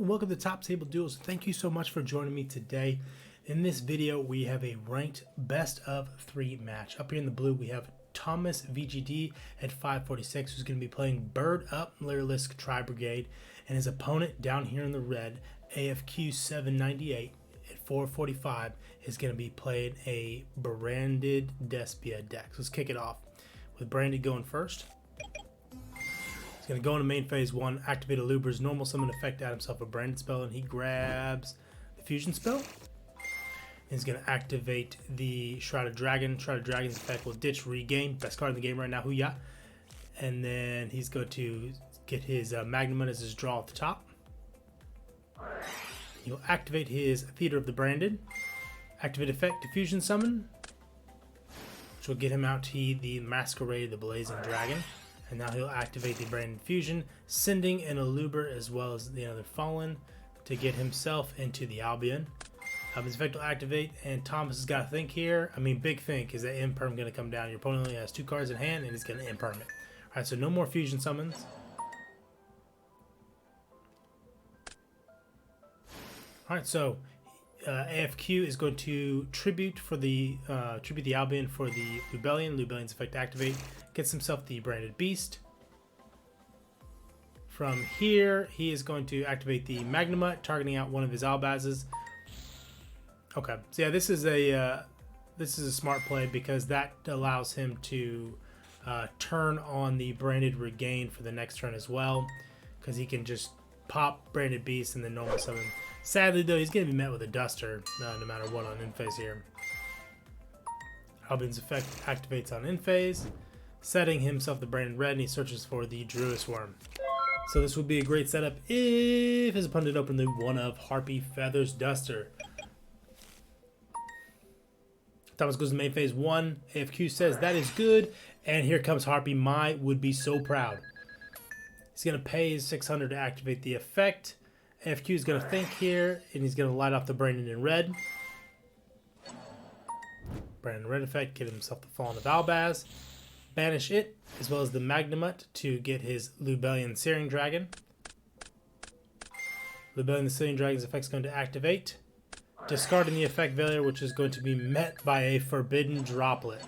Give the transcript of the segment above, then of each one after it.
and welcome to Top Table Duels. Thank you so much for joining me today. In this video, we have a ranked best of 3 match. Up here in the blue, we have thomasvgd at 546, who's going to be playing Bird Up Duelists Tri-brigade, and his opponent down here in the red, AFQ798 at 445, is going to be playing a Branded Bystial deck. So let's kick it off with Branded going first. He's going to go into main phase 1, activate a Luber's normal summon effect, add himself a Branded spell, and he grabs the fusion spell. He's going to activate the Shrouded Dragon. Shrouded Dragon's effect will ditch regain. Best card in the game right now, hoo-yah. And then he's going to get his Magnum as his draw at the top. He'll activate his Theater of the Branded. Activate effect, Diffusion Summon, which will get him out to the Masquerade, the Blazing Dragon. And now he'll activate the Branded Fusion, sending an Aluber as well as the other Fallen to get himself into the Albion. His effect will activate, and Thomas has got to think here. I mean, big think, is that Imperm going to come down? Your opponent only has 2 cards in hand, and he's going to Imperm it. Alright, so no more fusion summons. Alright, so AFQ is going to tribute the Albion for the Lubellion. Lubellion's effect activate. Gets himself the Branded Beast. From here, he is going to activate the Magnamut, targeting out one of his Albazes. Okay, so yeah, this is a smart play because that allows him to turn on the Branded Regain for the next turn as well, because he can just pop Branded Beast and then normal summon. Sadly though, he's going to be met with a Duster no matter what on in phase here. Albion's effect activates on in phase, setting himself the Branded Red, and he searches for the Druid's Worm. So this would be a great setup if his opponent opened the one of Harpy Feathers Duster. Thomas goes to main phase 1. AFQ says that is good, and here comes Harpy. My would be so proud. He's going to pay his 600 to activate the effect. AFQ is going to think here, and he's going to light off the Branded in red. Branded red effect, get himself the Fallen of Albaz. Banish it, as well as the Magnamut to get his Lubellion Searing Dragon. Lubellion the Searing Dragon's effect is going to activate, discarding the effect Veiler, which is going to be met by a Forbidden Droplet.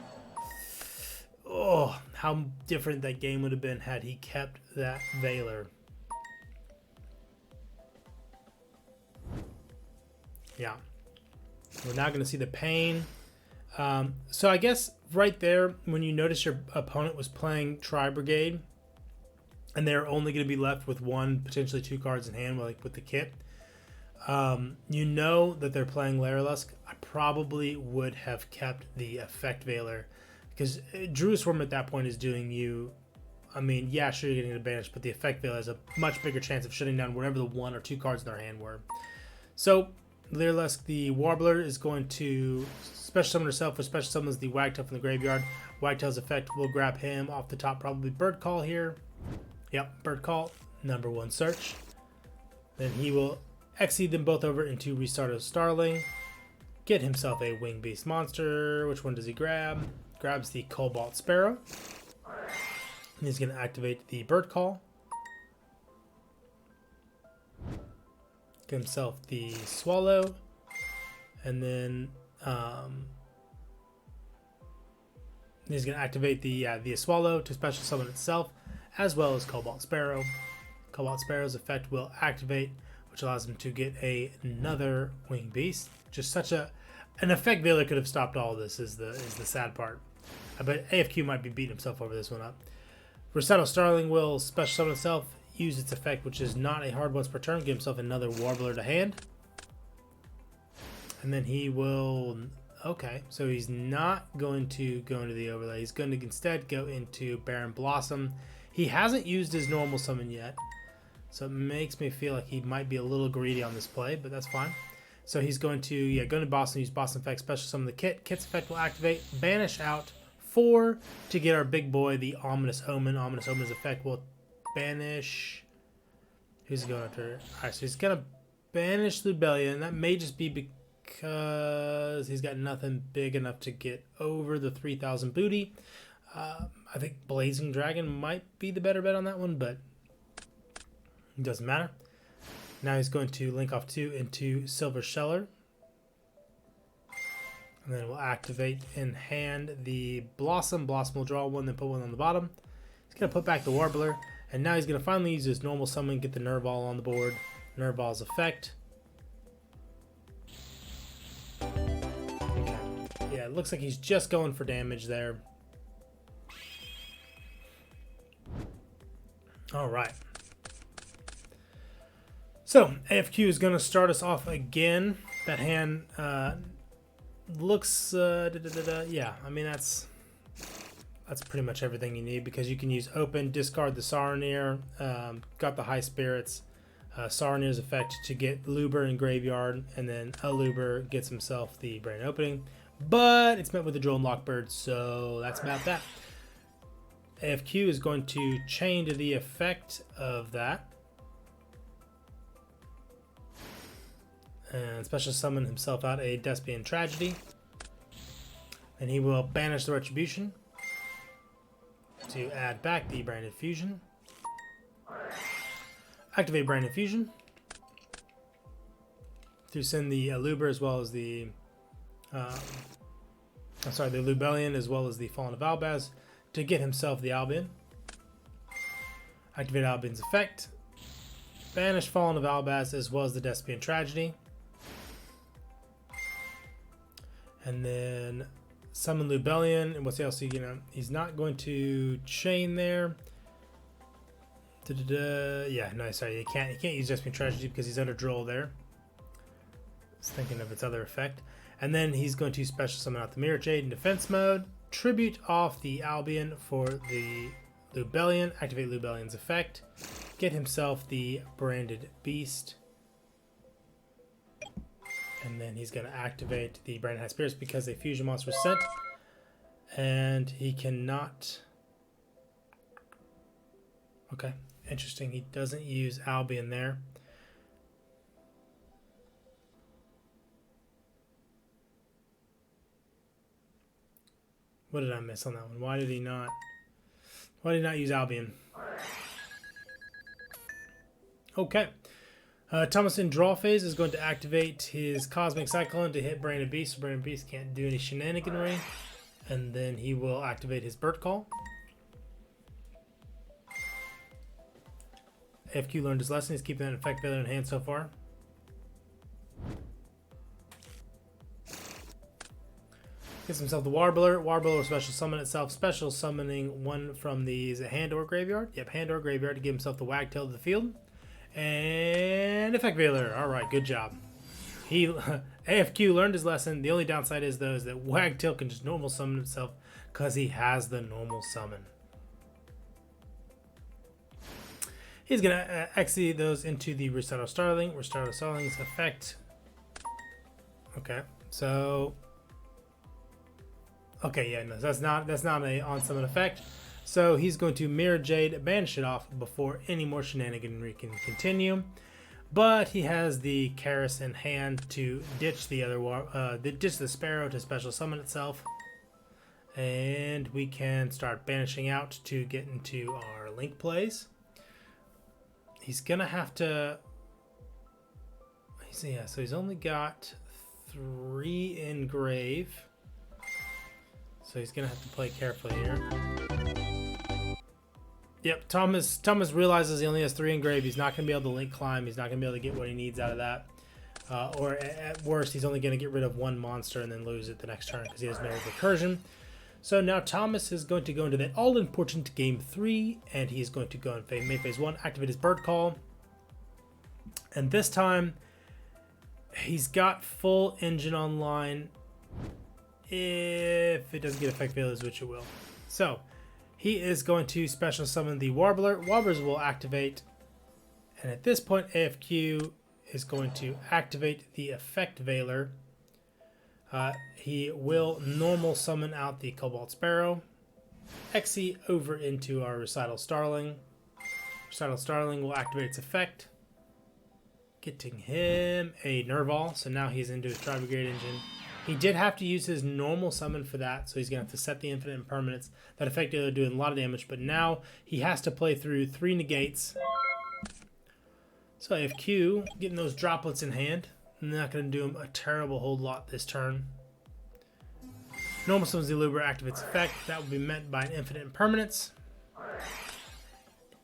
Oh, how different that game would have been had he kept that Veiler. Yeah. We're now going to see the pain. So I guess right there, when you notice your opponent was playing Tri-brigade, and they're only going to be left with 1, potentially 2 cards in hand, like with the kit, you know that they're playing Laerlusk. I probably would have kept the effect Veiler, because Druid's Worm at that point is doing you, I mean, yeah, sure, you're getting advantage, but the effect Veiler has a much bigger chance of shutting down whatever the 1 or 2 cards in their hand were. So Laerlusk, the Warbler, is going to special summon herself, or special summons the Wagtail from the graveyard. Wagtail's effect will grab him off the top, probably Bird Call here. Yep, Bird Call, number 1 search. Then he will exceed them both over into Restart of Starling. Get himself a Wing Beast monster. Which one does he grab? Grabs the Cobalt Sparrow. And he's going to activate the Bird Call. Get himself the Swallow. And then he's going to activate the Swallow to special summon itself, as well as Cobalt Sparrow. Cobalt Sparrow's effect will activate, which allows him to get another Wing Beast. Just such an effect Veiler could have stopped all of this is the sad part. But AFQ might be beating himself over this one up. Recital Starling will special summon itself, use its effect, which is not a hard once per turn, give himself another Warbler to hand. And then he will, okay, so he's not going to go into the overlay. He's going to instead go into Barren Blossom. He hasn't used his normal summon yet, so it makes me feel like he might be a little greedy on this play, but that's fine. So he's going to, go to Boston, use Boston effect, special summon the kit. Kit's effect will activate, banish out 4 to get our big boy, the Ominous Omen. Ominous Omen's effect will banish. Who's he going after? Alright, so he's going to banish Lubellion. That may just be because he's got nothing big enough to get over the 3,000 booty. I think Blazing Dragon might be the better bet on that one, but it doesn't matter. Now he's going to link off 2 into Silver Sheller. And then we'll activate in hand the Blossom. Blossom will draw 1, then put 1 on the bottom. He's going to put back the Warbler. And now he's going to finally use his normal summon, get the Nervall on the board. Nervall's effect. Okay. Yeah, it looks like he's just going for damage there. Alright. So, AFQ is going to start us off again. That hand looks... yeah, I mean, that's pretty much everything you need, because you can use Open, discard the Saronir, got the High Spirits, Saronir's effect to get Luber in Graveyard, and then a Luber gets himself the Brand Opening. But it's met with the Drone Lockbird, so that's about that. AFQ is going to chain to the effect of that. And special summon himself out a Despian Tragedy. And he will banish the Retribution to add back the Branded Fusion. Activate Branded Fusion to send the Luber as well as the the Lubellion as well as the Fallen of Albaz to get himself the Albion. Activate Albion's effect. Banish Fallen of Albaz as well as the Despian Tragedy. And then summon Lubellion. And what's else? He's not going to chain there. Yeah, no, sorry, you can't use Despian Tragedy because he's under Droll there. I was thinking of its other effect. And then he's going to special summon out the Mirror Jade in defense mode. Tribute off the Albion for the Lubellion. Activate Lubellion's effect. Get himself the Branded Beast. And then he's going to activate the Branded High Spirits because a fusion monster was sent. And he cannot... Okay, interesting. He doesn't use Albion there. What did I miss on that one? Why did he not use Albion? Okay. Thomas in draw phase is going to activate his Cosmic Cyclone to hit Branded Beast, so Branded Beast can't do any shenaniganry. And then he will activate his Bird Call. AFQ learned his lesson. He's keeping that effect value in hand so far. Gets himself the Warbler. Warbler will special summon itself. Special summoning one from the hand or graveyard. Yep, hand or graveyard to give himself the Wagtail to the field. And effect veiler. Alright, good job. AFQ learned his lesson. The only downside is, though, is that Wagtail can just normal summon himself because he has the normal summon. He's going to exit those into the Recital Starling. Recital Starling's effect. Okay, so... Okay, yeah, no, that's not a on-summon effect. So he's going to Mirror Jade, banish it off before any more shenaniganry can continue. But he has the Karis in hand to ditch the ditch the Sparrow to special summon itself. And we can start banishing out to get into our link plays. He's gonna have to... Yeah, so he's only got 3 in grave. So he's going to have to play carefully here. Yep, Thomas realizes he only has 3 in grave. He's not going to be able to link climb. He's not going to be able to get what he needs out of that. Or at worst, he's only going to get rid of 1 monster and then lose it the next turn because he has no recursion. So now Thomas is going to go into that all-important game 3. And he's going to go in main phase 1, activate his Bird Call. And this time, he's got full engine online. If it doesn't get effect failures, which it will. So, he is going to special summon the Warbler. Warblers will activate. And at this point, AFQ is going to activate the effect veiler. He will normal summon out the Cobalt Sparrow. Exi over into our Recital Starling. Recital Starling will activate its effect. Getting him a Nervall. So now he's into his Tri-brigade engine. He did have to use his normal summon for that, so he's going to have to set the infinite impermanence. That effect is doing a lot of damage, but now he has to play through 3 negates. So AFQ, getting those droplets in hand. Not going to do him a terrible whole lot this turn. Normal summons the Eluber activates effect. That will be met by an infinite impermanence,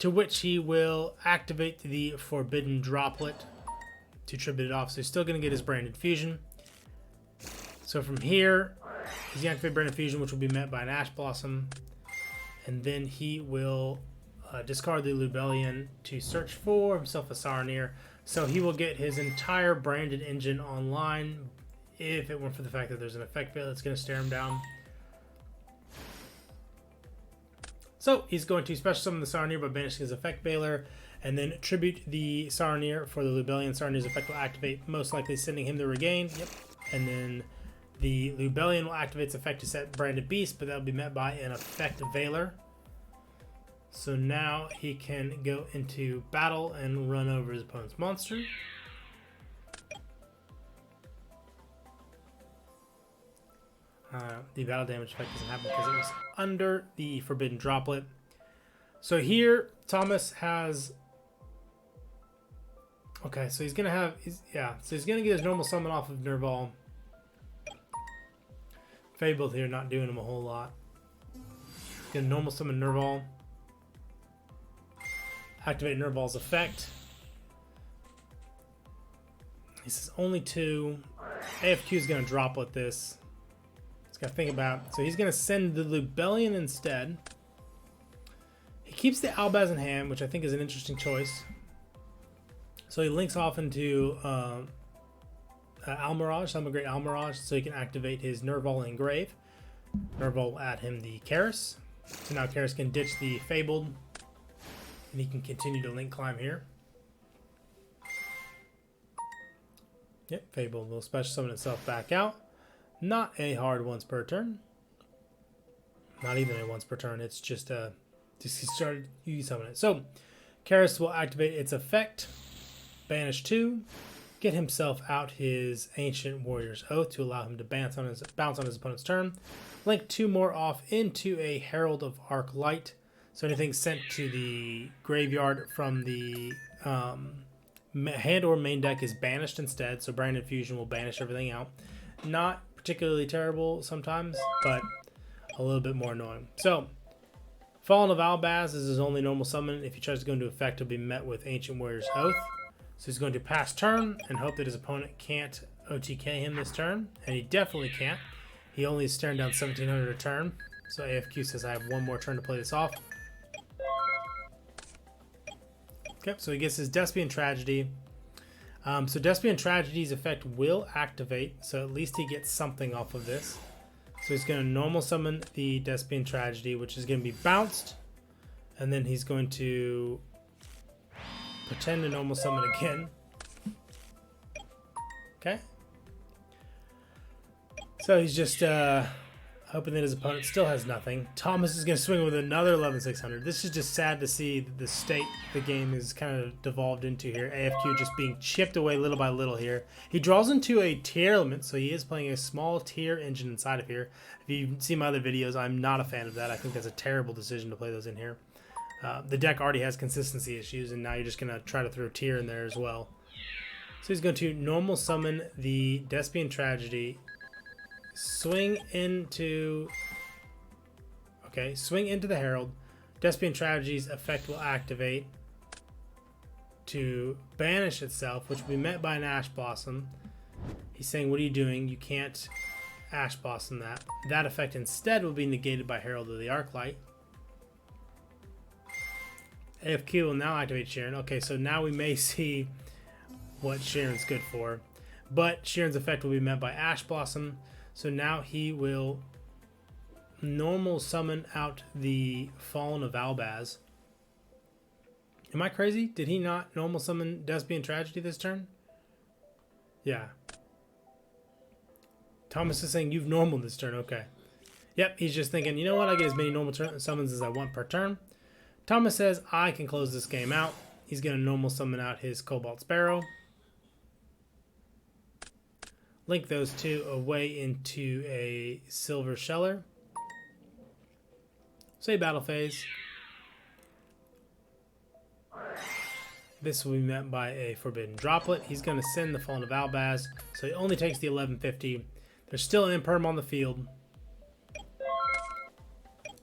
to which he will activate the Forbidden Droplet to tribute it off. So he's still going to get his Branded Fusion. So from here, he's going to activate Branded Fusion, which will be met by an Ash Blossom. And then he will discard the Lubellion to search for himself a Saronir. So he will get his entire Branded engine online if it weren't for the fact that there's an effect veil that's going to stare him down. So he's going to special summon the Saronir by banishing his effect veiler, and then tribute the Saronir for the Lubellion. Saronir's effect will activate, most likely sending him to regain. Yep. And then the Lubellion will activate its effect to set Branded Beast, but that will be met by an effect veiler. So now he can go into battle and run over his opponent's monster. The battle damage effect doesn't happen because it was under the Forbidden Droplet. So here, Thomas has... Okay, so he's going to have... so he's going to get his normal summon off of Nerval. Fable here not doing him a whole lot. He's going to normal summon Nerval. Activate Nerval's effect. He says only 2. AFQ is going to droplet this. Got to think about. So he's going to send the Lubellion instead. He keeps the Albaz in hand, which I think is an interesting choice. So he links off into Almirage, Great Almirage, so he can activate his Nerval and Engrave. Nerval will add him the Karis. So now Karis can ditch the Fabled, and he can continue to link climb here. Yep, Fabled will special summon itself back out. Not a hard once per turn. Not even a once per turn. It's just started you summon it. So Karis will activate its effect, banish 2, get himself out his Ancient Warrior's Oath to allow him to bounce on his opponent's turn. Link 2 more off into a Herald of Arc Light. So anything sent to the graveyard from the hand or main deck is banished instead. So Branded Fusion will banish everything out. Not particularly terrible sometimes, but a little bit more annoying. So, Fallen of Albaz is his only normal summon. If he tries to go into effect, he'll be met with Ancient Warrior's Oath. So he's going to pass turn and hope that his opponent can't OTK him this turn, and he definitely can't. He only is staring down 1700 a turn. So AFQ says I have one more turn to play this off. Okay, so he gets his Despian Tragedy. So Despian Tragedy's effect will activate, so at least he gets something off of this. So he's going to normal summon the Despian Tragedy, which is going to be bounced, and then he's going to pretend to normal summon again. Okay. So he's just hoping that his opponent still has nothing. Thomas is going to swing with another 11,600. This is just sad to see the state the game is kind of devolved into here. AFQ just being chipped away little by little here. He draws into a tier element, so he is playing a small tier engine inside of here. If you see my other videos, I'm not a fan of that. I think that's a terrible decision to play those in here. The deck already has consistency issues, and now you're just going to try to throw tier in there as well. So he's going to normal summon the Despian Tragedy. Swing into the Herald. Despian Tragedy's effect will activate to banish itself, which will be met by an Ash Blossom. He's saying, what are you doing? You can't Ash Blossom that. That effect instead will be negated by Herald of the Arclight. AFQ will now activate Sharon. Okay, so now we may see what Sharon's good for. But Sharon's effect will be met by Ash Blossom. So now he will normal summon out the Fallen of Albaz. Am I crazy? Did he not normal summon Despian Tragedy this turn? Yeah. Thomas is saying you've normaled this turn. Okay. Yep, he's just thinking, you know what? I get as many normal summons as I want per turn. Thomas says I can close this game out. He's going to normal summon out his Cobalt Sparrow. Link those two away into a Silver Sheller. Say battle phase. This will be met by a Forbidden Droplet. He's going to send the Fallen of Albaz, so he only takes the 1150. There's still an Imperm on the field.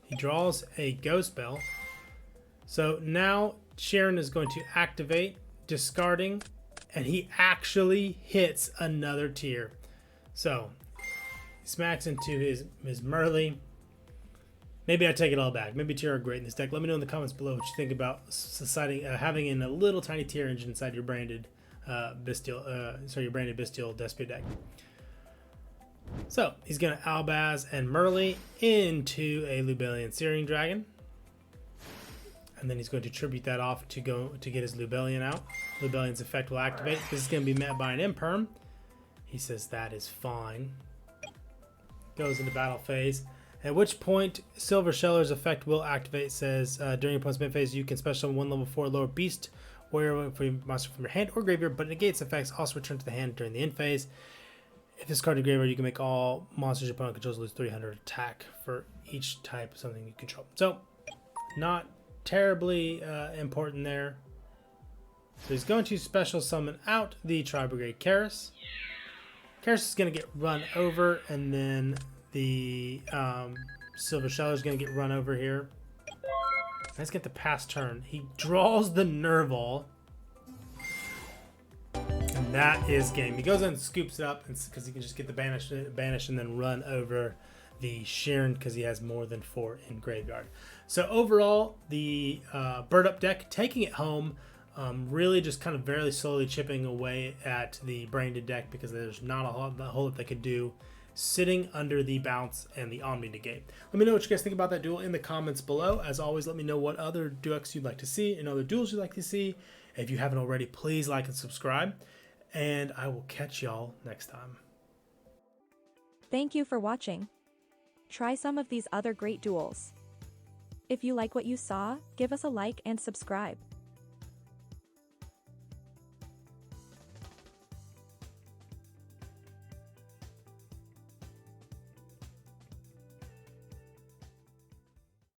He draws a Ghost Bell. So now Sharon is going to activate, discarding, and he actually hits another tier. So he smacks into his Merly. Maybe I take it all back. Maybe tier are great in this deck. Let me know in the comments below what you think about having in a little tiny tier engine inside your branded your branded Bystial Despia deck. So he's gonna Albaz and Merly into a Lubellian Searing Dragon, and then he's going to tribute that off to get his Lubellian out. Lubellion's effect will activate. This is gonna be met by an Imperm. He says that is fine. Goes into battle phase. At which point, Silver Sheller's effect will activate. It says, during your opponent's mid phase, you can special one level 4 lower beast warrior for your monster from your hand or graveyard, but negates effects also return to the hand during the end phase. If this card is graveyard, you can make all monsters your opponent controls lose 300 attack for each type of something you control. So, not terribly important there. So he's going to special summon out the Tri-brigade Karis. Karis is going to get run over, and then the Silver Sheller is going to get run over here. Let's get the pass turn. He draws the Nerval. And that is game. He goes in and scoops it up because he can just get the banish and then run over the Sharon because he has more than 4 in graveyard. So overall, the Bird Up deck taking it home. Really just kind of very slowly chipping away at the Branded deck because there's not a whole lot they could do sitting under the bounce and the Omni negate. Let me know what you guys think about that duel in the comments below. As always, let me know what other decks you'd like to see and other duels you'd like to see. If you haven't already, please like and subscribe, and I will catch y'all next time. Thank you for watching. Try some of these other great duels. If you like what you saw, give us a like and subscribe.